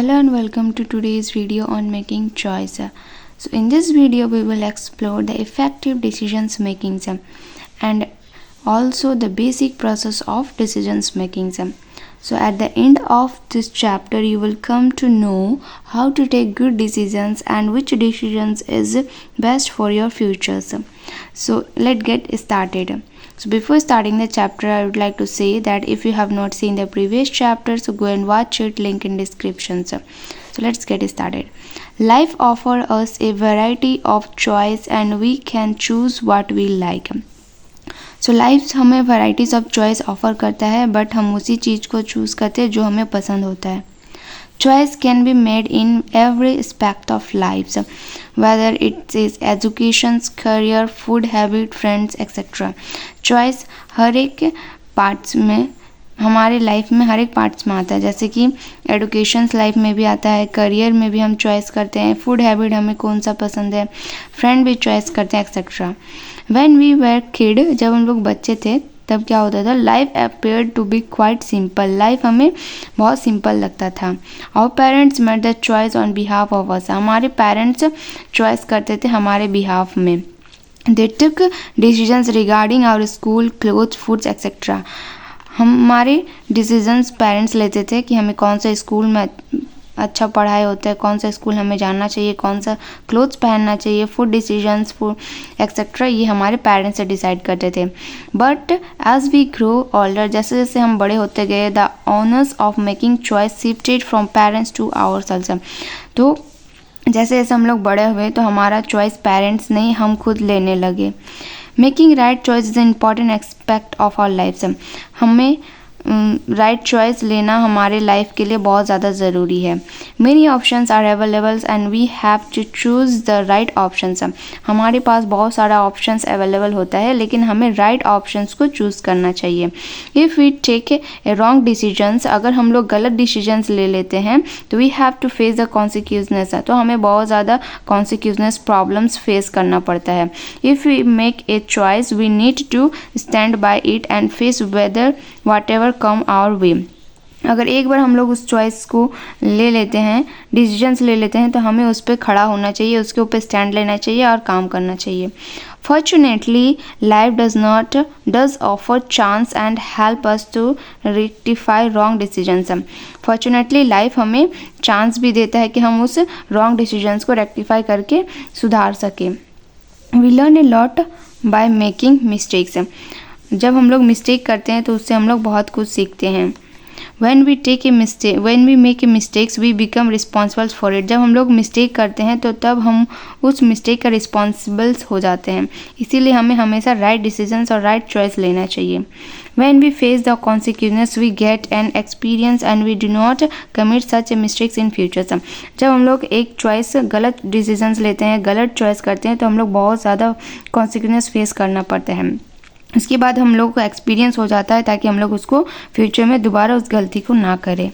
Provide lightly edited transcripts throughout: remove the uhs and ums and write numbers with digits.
Hello and welcome to today's video on making choice. So in this video we will explore the effective decisions making and also the basic process of decisions making. So at the end of this chapter you will come to know how to take good decisions and which decisions is best for your futures. So let's get started. So before starting the chapter, I would like to say that if you have not seen the previous chapter, so go and watch it, link in description. So let's get started. Life offers us a variety of choice and we can choose what we like. So life हमें varieties of choice offer करता है, but हम उसी चीज़ को choose करते हैं जो हमें पसंद होता है. Choice can be made in every aspect of lives, whether it is education, career, food habit, friends, etc. Choice हर एक पार्ट्स में हमारे लाइफ में हर एक पार्ट्स में आता है, जैसे कि एडुकेशन लाइफ में भी आता है, करियर में भी हम चॉइस करते हैं, फूड हैबिट हमें कौन सा पसंद है, फ्रेंड भी चॉइस करते हैं etcetera. When we were kid, जब हम लोग बच्चे थे तब क्या होता था, life appeared to be quite simple. Life हमें बहुत सिंपल लगता था. Our parents made the choice on behalf of us. हमारे पेरेंट्स चॉइस करते थे हमारे बिहाफ में. They took decisions regarding our school, clothes, foods etcetera. हमारे डिसीजंस पेरेंट्स लेते थे कि हमें कौन सा स्कूल में अच्छा पढ़ाई होता है, कौन सा स्कूल हमें जाना चाहिए, कौन सा क्लोथ्स पहनना चाहिए, फूड डिसीजंस, फूड एक्सेट्रा, ये हमारे पेरेंट्स से डिसाइड करते थे. But as we grow older, जैसे जैसे हम बड़े होते गए, the onus of making choice shifted from parents to ourselves. तो जैसे जैसे हम लोग बड़े हुए तो हमारा चॉइस पेरेंट्स नहीं, हम खुद लेने लगे. Making right choice is important aspect of our life. हमें राइट चॉइस लेना हमारे लाइफ के लिए बहुत ज़्यादा ज़रूरी है. Many options are availables and we have to choose the right options. हमारे पास बहुत सारा ऑप्शंस अवेलेबल होता है, लेकिन हमें राइट ऑप्शंस को चूज़ करना चाहिए. If we take a wrong decisions, अगर हम लोग गलत डिसीजंस ले लेते हैं तो we have to face the consequences. तो हमें बहुत ज़्यादा कॉन्सिक्वेंसेस प्रॉब्लम्स फेस करना पड़ता है. If we make a choice we need to stand by it and face whether whatever come our way. अगर एक बार हम लोग उस चॉइस को ले लेते हैं, डिसीजंस ले लेते हैं, तो हमें उस पर खड़ा होना चाहिए, उसके ऊपर स्टैंड लेना चाहिए और काम करना चाहिए. Fortunately, life does offer chance and help us to rectify wrong decisions. Fortunately, life हमें चांस भी देता है कि हम उस रॉन्ग डिसीजंस को रेक्टिफाई करके सुधार सकें. We learn a lot by making mistakes. जब हम लोग मिस्टेक करते हैं तो उससे हम लोग बहुत कुछ सीखते हैं. when we make a mistakes we become responsible for it. जब हम लोग मिस्टेक करते हैं तो तब हम उस मिस्टेक का रिस्पॉन्सिबल्स हो जाते हैं. इसीलिए हमें हमेशा राइट डिसीजंस और राइट चॉइस लेना चाहिए. when we face the consequences we get an experience and we do not commit such mistakes in future. जब हम लोग एक चॉइस गलत डिसीजंस लेते हैं, गलत चॉइस करते हैं, तो हम लोग बहुत ज़्यादा कॉन्सिक्वेंस फेस करना पड़ता है. उसके बाद हम लोग को एक्सपीरियंस हो जाता है ताकि हम लोग उसको फ्यूचर में दोबारा उस गलती को ना करें.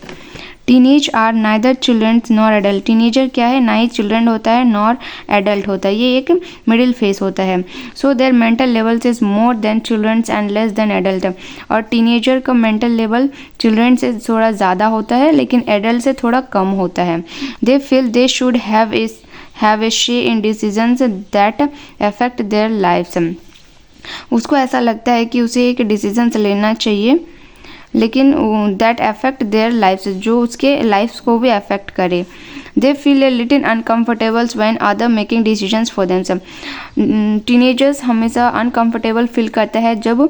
Teenage are neither children nor adult. Teenager क्या है, ना ही चिल्ड्रन होता है नॉर एडल्ट होता है, ये एक मिडिल फेस होता है. So their mental levels is more than children's and less than adult. और टीनेजर का मेंटल लेवल चिल्ड्रन से थोड़ा ज़्यादा होता है लेकिन एडल्ट से थोड़ा कम होता है. They feel they should have a say in decisions that affect their lifes. उसको ऐसा लगता है कि उसे एक डिसीजंस लेना चाहिए लेकिन दैट अफेक्ट देयर लाइफ्स, जो उसके लाइफ्स को भी अफेक्ट करे. They feel a little uncomfortable when other making decisions for themselves. Teenagers हमेशा अनकम्फर्टेबल फील करता है जब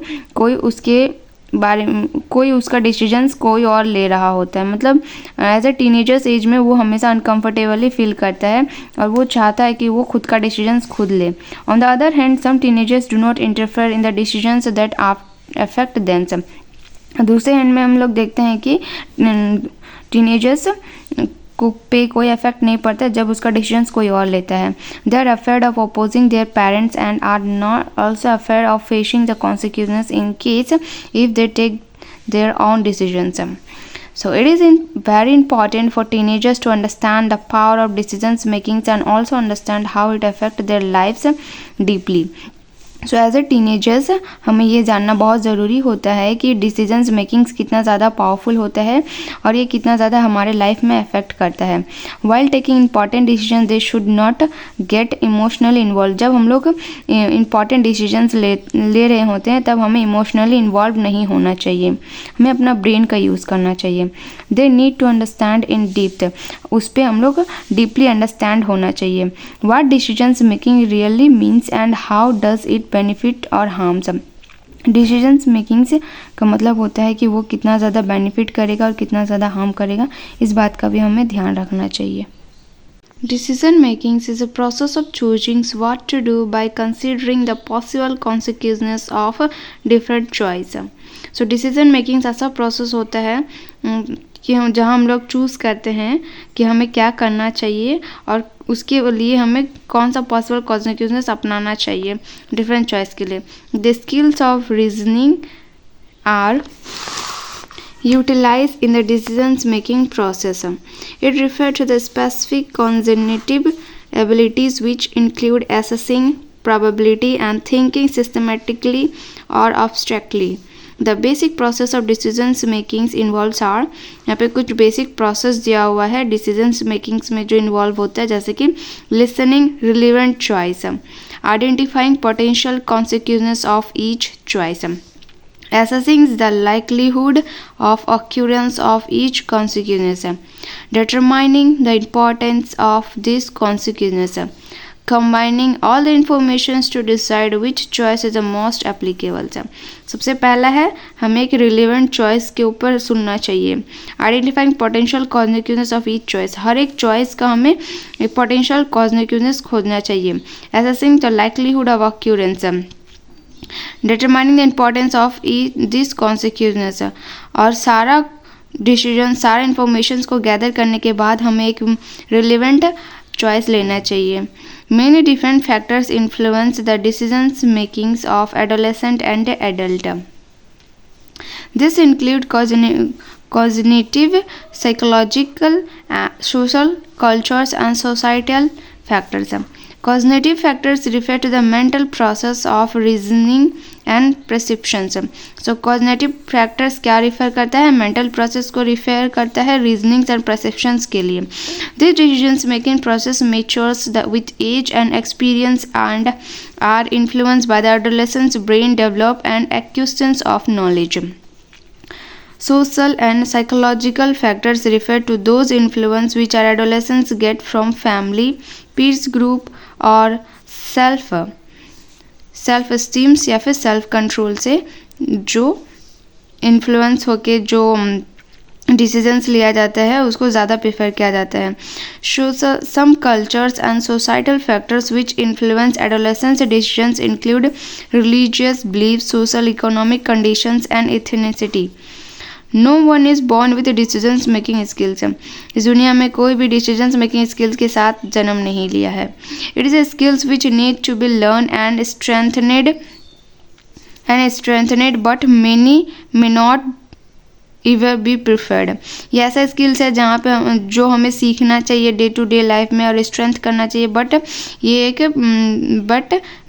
कोई उसका डिसीजंस कोई और ले रहा होता है. मतलब एज ए टीनेजर्स एज में वो हमेशा अनकम्फर्टेबली फील करता है और वो चाहता है कि वो खुद का डिसीजंस खुद ले. On the other hand some teenagers do not interfere in the decisions that affect them. दूसरे हैंड में हम लोग देखते हैं कि टीनेजर्स को पे कोई इफेक्ट नहीं पड़ता जब उसका डिसीजंस कोई और लेता है. They are afraid of opposing their parents and are not also afraid of facing the consequences in case if they take their own decisions. So it is very important for teenagers to understand the power of decisions making and also understand how it affects their lives deeply. So as a teenagers हमें ये जानना बहुत ज़रूरी होता है कि decisions makings कितना ज़्यादा पावरफुल होता है और ये कितना ज़्यादा हमारे लाइफ में अफेक्ट करता है। While taking important decision they should not gate emotionally involve. जब हम लोग इंपॉर्टेंट डिसीजंस ले रहे होते हैं तब हमें इमोशनली इन्वॉल्व नहीं होना चाहिए, हमें अपना ब्रेन का यूज़ करना चाहिए। They need to understand in depth, उस पर हम लोग डीपली अंडरस्टैंड होना चाहिए। What decisions making really means and how does it benefit और हार्म्स। डिसीजंस मेकिंग से का मतलब होता है कि वो कितना ज़्यादा बेनिफिट करेगा और कितना ज़्यादा हार्म करेगा, इस बात का भी हमें ध्यान रखना चाहिए। Decision making is a process of choosing what to do by considering the possible consequences of different choice. So decision making ऐसा प्रोसेस होता है कि जहाँ हम लोग चूज़ करते हैं कि हमें क्या करना चाहिए और उसके लिए हमें कौन सा पॉसिबल कॉन्सिक्वेंसेस अपनाना चाहिए डिफरेंट चॉइस के लिए। The skills of reasoning are utilized in the decisions making process. It refers to the specific cognitive abilities which include assessing probability and thinking systematically or abstractly. The basic process of decisions making involves are, यहाँ पे कुछ basic process दिया हुआ है decisions makings में जो involve होता है, जैसे कि listening relevant choice, identifying potential consequences of each choice, assessing the likelihood of occurrence of each consequence, determining the importance of this consequence, combining all the information to decide which choice is the most applicable. सबसे पहला है हमें एक relevant choice के ऊपर सुनना चाहिए। Identifying potential consequences of each choice, हर एक चॉइस का हमें एक पोटेंशियल कॉन्सिक्वेंसेस खोजना चाहिए। Assessing the likelihood of occurrence, determining the importance of this consequences, और सारा डिसीजन सारा इंफॉर्मेशन को गैदर करने के बाद हमें एक रिलेवेंट चॉइस लेना चाहिए। Many different factors influence the decisions makings of adolescent and adult. This include cognitive, psychological, social, cultures and societal factors. Cognitive factors refer to the mental process of reasoning and perceptions. So cognitive factors क्या refer करता है? mental process को refer करता है reasonings and perceptions के लिए। This decisions making process matures with age and experience and are influenced by the adolescent's brain develop and acquisition of knowledge. Social and psychological factors refer to those influence which our adolescents get from family, peers group और self esteem या फिर self control से जो influence होके जो decisions लिया जाता है उसको ज़्यादा प्रेफर किया जाता है। Some cultures and societal factors which influence adolescence decisions include religious belief, social economic conditions and ethnicity. No one is born with decisions making skills. इस दुनिया में कोई भी डिसीजंस मेकिंग स्किल्स के साथ जन्म नहीं लिया है। It is a skills which need to be learn and strengthened but many may not ever be preferred. ये ऐसा स्किल्स है जहाँ पे जो हमें सीखना चाहिए डे टू डे लाइफ में और स्ट्रेंथ करना चाहिए, but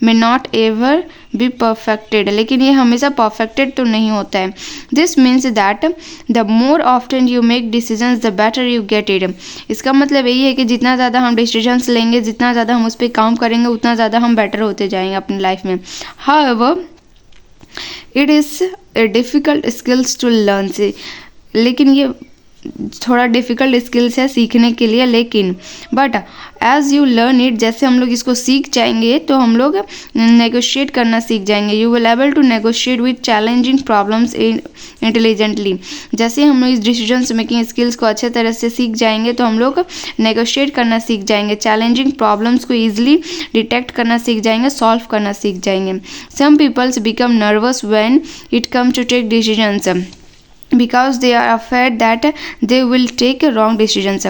may not ever be perfected, लेकिन ये हमेशा परफेक्टेड तो नहीं होता है। This means that the more often you make decisions the better you get it. इसका मतलब यही है कि जितना ज़्यादा हम डिसीजंस लेंगे, जितना ज़्यादा हम उस पर काम करेंगे, उतना ज़्यादा हम बेटर होते जाएंगे अपनी लाइफ में। However it is a difficult skills to learn से, लेकिन ये थोड़ा डिफ़िकल्ट स्किल्स है सीखने के लिए, लेकिन but as you learn it, जैसे हम लोग इसको सीख जाएंगे तो हम लोग नेगोशिएट करना सीख जाएंगे। You will able to negotiate with challenging problems intelligently. जैसे हम लोग इस डिसीजंस मेकिंग स्किल्स को अच्छे तरह से सीख जाएंगे तो हम लोग नेगोशिएट करना सीख जाएंगे, चैलेंजिंग प्रॉब्लम्स को ईजिली डिटेक्ट करना सीख जाएंगे, सॉल्व करना सीख जाएंगे। Some peoples become nervous when it come to take decisions because they are afraid that they will take wrong decisions.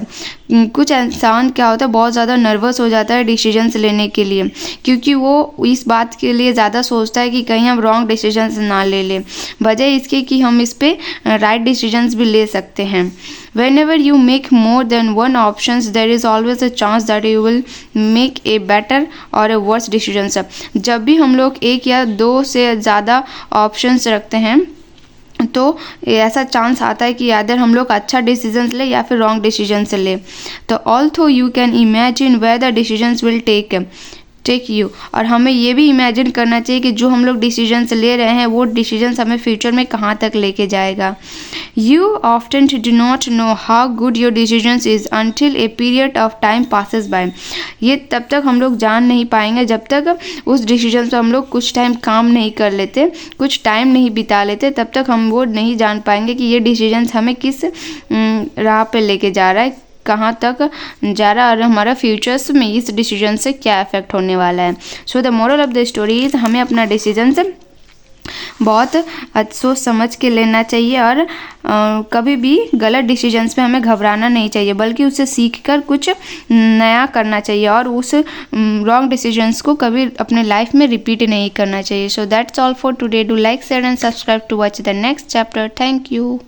कुछ इंसान क्या होता है, बहुत ज़्यादा नर्वस हो जाता है डिसीजंस लेने के लिए, क्योंकि वो इस बात के लिए ज़्यादा सोचता है कि कहीं हम रॉन्ग डिसीजंस ना ले लें, बजाय इसके कि हम इस पे राइट डिसीजंस भी ले सकते हैं। Whenever you make more than one options, there is always a chance that you will make a better or a worse decisions। जब भी हम लोग एक या दो से ज़्यादा ऑप्शंस रखते हैं तो ऐसा चांस आता है कि अदर हम लोग अच्छा डिसीजंस ले या फिर रॉन्ग डिसीजंस ले। तो although you can imagine where the decisions will take you, और हमें ये भी इमेजिन करना चाहिए कि जो हम लोग डिसीजंस ले रहे हैं वो डिसीजंस हमें फ्यूचर में कहाँ तक लेके जाएगा। You often do not know how good your decisions is until a period of time passes by. ये तब तक हम लोग जान नहीं पाएंगे जब तक उस डिसीजन पर हम लोग कुछ टाइम काम नहीं कर लेते, कुछ टाइम नहीं बिता लेते, तब तक हम वो नहीं जान पाएंगे कि ये डिसीजंस हमें किस राह पे लेके जा रहा है, कहाँ तक जा रहा है, और हमारा फ्यूचर्स में इस डिसीजन से क्या इफेक्ट होने वाला है। So the moral of the story is हमें अपना डिसीजन से बहुत सोच समझ के लेना चाहिए, और कभी भी गलत डिसीजंस पे हमें घबराना नहीं चाहिए, बल्कि उससे सीख कर कुछ नया करना चाहिए और उस रॉन्ग डिसीजंस को कभी अपने लाइफ में रिपीट नहीं करना चाहिए। So that's all for today. Do like share and subscribe to watch the next chapter. Thank you.